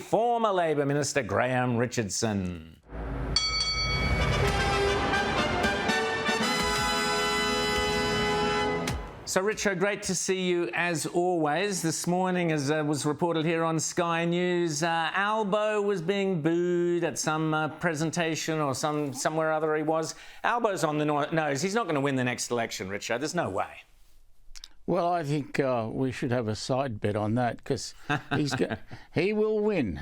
Former Labor Minister Graham Richardson. So, Richo, great to see you as always. This morning, as was reported here on Sky News, Albo was being booed at some presentation or somewhere or other he was. Albo's on the nose. He's not going to win the next election, Richo. There's no way. Well, I think we should have a side bet on that because he will win.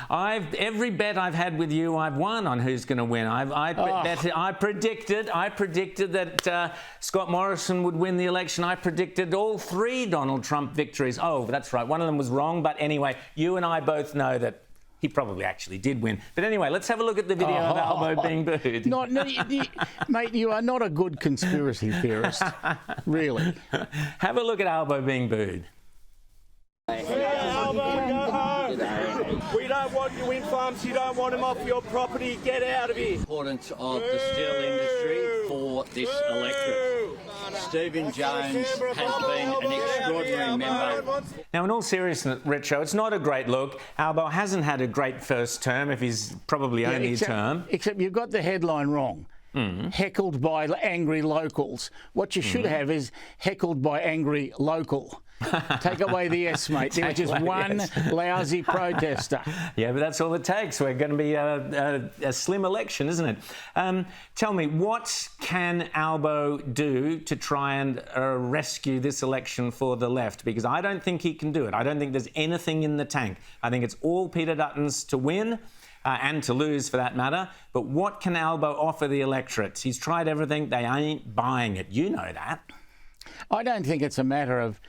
Every bet I've had with you, I've won on who's going to win. I predicted that Scott Morrison would win the election. I predicted all 3 Donald Trump victories. Oh, that's right. One of them was wrong. But anyway, you and I both know that he probably actually did win. But anyway, let's have a look at the video of Albo being booed. Mate, you are not a good conspiracy theorist, really. Have a look at Albo being booed. Albo, go home. We don't want you in farms. You don't want them off your property. Get out of here. Importance of the steel industry for this electorate. Stephen Jones has been an extraordinary member. Now, in all seriousness, Richo, it's not a great look. Albo hasn't had a great first term, if he's probably only a term. Except you've got the headline wrong. Heckled by angry locals. What you should have is heckled by angry local. Take away the S, mate. There was just one lousy protester. Yeah, but that's all it takes. We're going to be a slim election, isn't it? Tell me, what can Albo do to try and rescue this election for the left? Because I don't think he can do it. I don't think there's anything in the tank. I think it's all Peter Dutton's to win. And to lose, for that matter. But what can Albo offer the electorate? He's tried everything. They ain't buying it. You know that. I don't think it's a matter of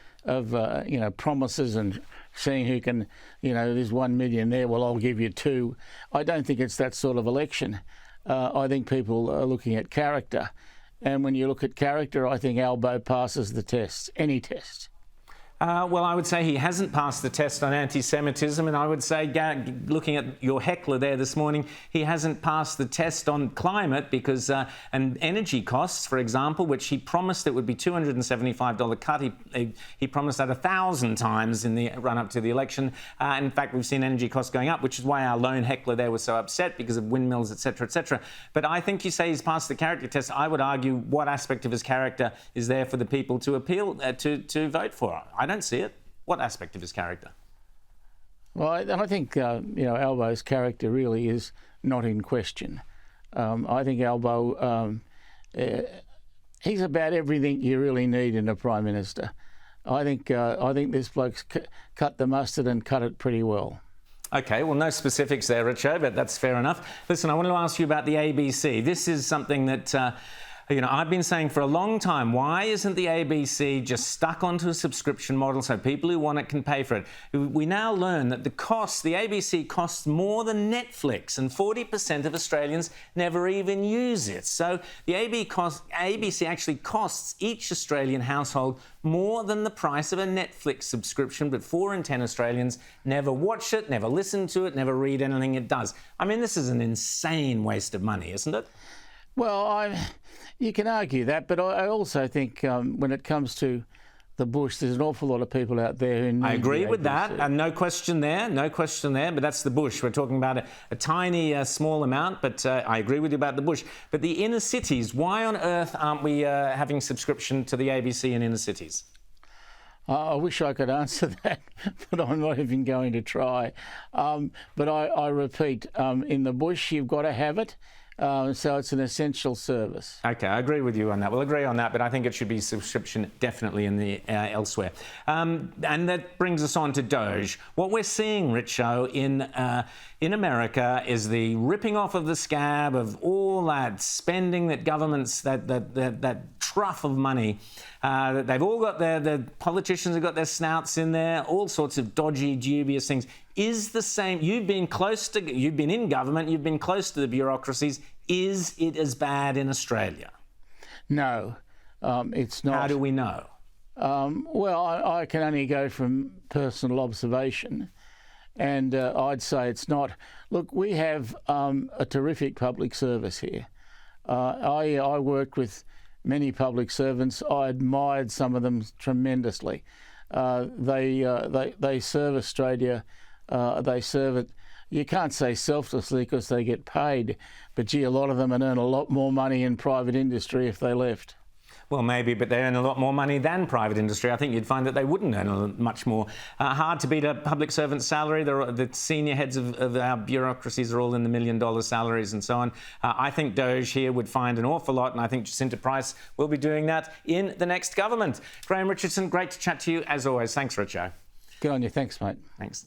promises and seeing who can, there's 1 million there, well, I'll give you 2. I don't think it's that sort of election. I think people are looking at character. And when you look at character, I think Albo passes the test, any test. Well, I would say he hasn't passed the test on anti-Semitism, and I would say, looking at your heckler there this morning, he hasn't passed the test on climate because, and energy costs, for example, which he promised it would be $275 cut. He promised that 1,000 times in the run-up to the election. In fact, we've seen energy costs going up, which is why our lone heckler there was so upset because of windmills, etc., etc. But I think you say he's passed the character test. I would argue what aspect of his character is there for the people to appeal to vote for. I don't see it. What aspect of his character? Well, I think Albo's character really is not in question. I think Albo, he's about everything you really need in a prime minister. I think this bloke's cut the mustard and cut it pretty well. Okay, well, no specifics there, Richo, but that's fair enough. Listen, I want to ask you about the ABC. This is something that I've been saying for a long time, why isn't the ABC just stuck onto a subscription model so people who want it can pay for it? We now learn that the ABC costs more than Netflix, and 40% of Australians never even use it. So the ABC actually costs each Australian household more than the price of a Netflix subscription, but 4 in 10 Australians never watch it, never listen to it, never read anything it does. I mean, this is an insane waste of money, isn't it? Well, you can argue that, but I also think when it comes to the bush, there's an awful lot of people out there who need I agree with that, ABC. and no question there, but that's the bush. We're talking about a tiny, small amount, but I agree with you about the bush. But the inner cities, why on earth aren't we having subscription to the ABC in inner cities? I wish I could answer that, but I'm not even going to try. But I repeat, in the bush, you've got to have it. So it's an essential service. Okay, I agree with you on that. We'll agree on that, but I think it should be subscription definitely in the elsewhere. And that brings us on to Doge. What we're seeing, Richo, in America is the ripping off of the scab of all that spending that governments, that trough of money. They've all got the politicians have got their snouts in there, all sorts of dodgy, dubious things. Is the same, you've been in government, you've been close to the bureaucracies. Is it as bad in Australia? No, it's not. How do we know? Well, I can only go from personal observation, and I'd say it's not. Look, we have a terrific public service here. I worked with many public servants. I admired some of them tremendously. They serve Australia they serve it. You can't say selflessly because they get paid, but gee, a lot of them would earn a lot more money in private industry if they left. Well, maybe, but they earn a lot more money than private industry. I think you'd find that they wouldn't earn much more. Hard to beat a public servant's salary. The senior heads of our bureaucracies are all in the $1 million salaries and so on. I think Doge here would find an awful lot, and I think Jacinta Price will be doing that in the next government. Graham Richardson, great to chat to you as always. Thanks, Richo. Good on you. Thanks, mate. Thanks.